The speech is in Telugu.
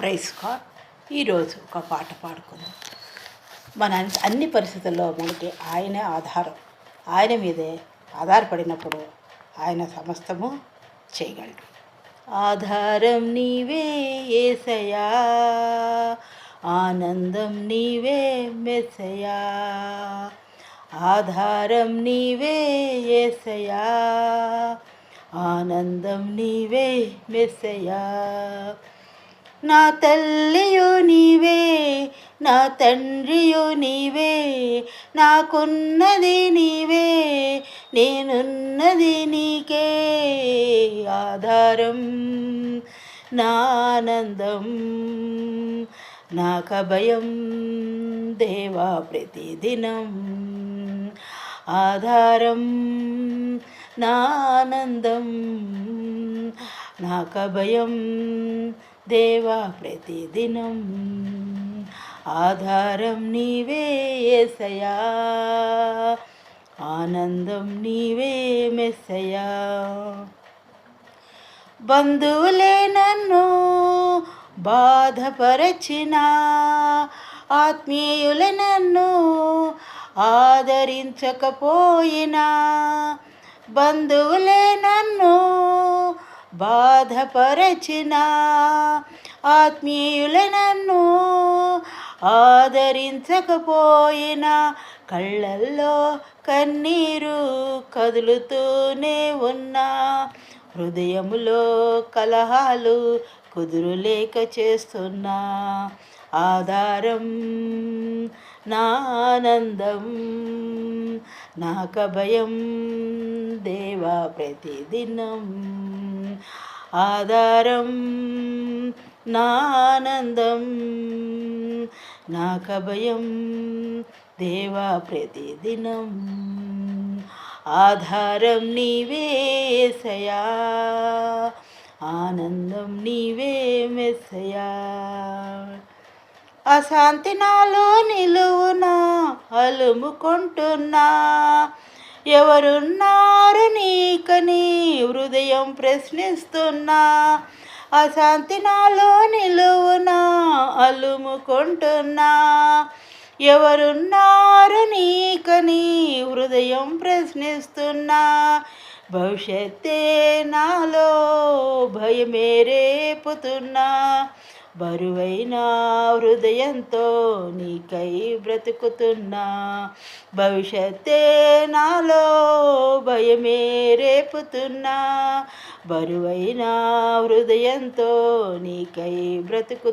Praise God. ఈరోజు ఒక పాట పాడుకుందాం. మన అన్ని పరిస్థితుల్లో మనకి ఆయనే ఆధారం. ఆయన మీదే ఆధారపడినప్పుడు ఆయన సమస్తము చేయగలడు. ఆధారం నీవే యేసయ్యా, ఆనందం నీవే మెస్సయ్యా. ఆధారం నీవే యేసయ్యా, ఆనందం నీవే మెస్సయ్యా. నా తల్లియు నీవే, నా తండ్రియు నీవే, నాకున్నది నీవే, నేనున్నది నీకే. ఆధారం నా ఆనందం, నాకభయం దేవా ప్రతిదినం. ఆధారం నా ఆనందం, నాకభయం దేవా ప్రతిదినం. ఆధారం నీవే యేసయ్యా, ఆనందం నీవే మెస్సయ్యా. బంధువులే నన్ను బాధపరచినా, ఆత్మీయులే నన్ను ఆదరించకపోయినా, బంధువులే నన్ను బాధపరచినా, ఆత్మీయులే నన్ను ఆదరించకపోయినా, కళ్ళల్లో కన్నీరు కదులుతూనే ఉన్నా, హృదయములో కలహాలు కుదురులేక చేస్తున్నా. ఆధారం నా ఆనందం, నాకభయం దేవా ప్రతిదినం. ఆధారం నా ఆనందం, నాకభయం దేవా ప్రతిదినం. ఆధారం నీవే యేసయ్యా, ఆనందం నీవే మెస్సయ్యా. అశాంతి నాలో నిలువునా అలుముకుంటున్నా, ఎవరున్నారు నీకని హృదయం ప్రశ్నిస్తున్నా. అశాంతి నాలో నిలువునా అలుముకుంటున్నా, ఎవరున్నారు నీకని హృదయం ప్రశ్నిస్తున్నా. భవిష్యత్తే నాలో భయమే రేపుతున్నా, బరువైన హృదయంతో నీకై బ్రతుకుతున్నా. భవిష్యత్తే నాలో భయమే రేపుతున్నా, బరువైన హృదయంతో నీకై బ్రతుకు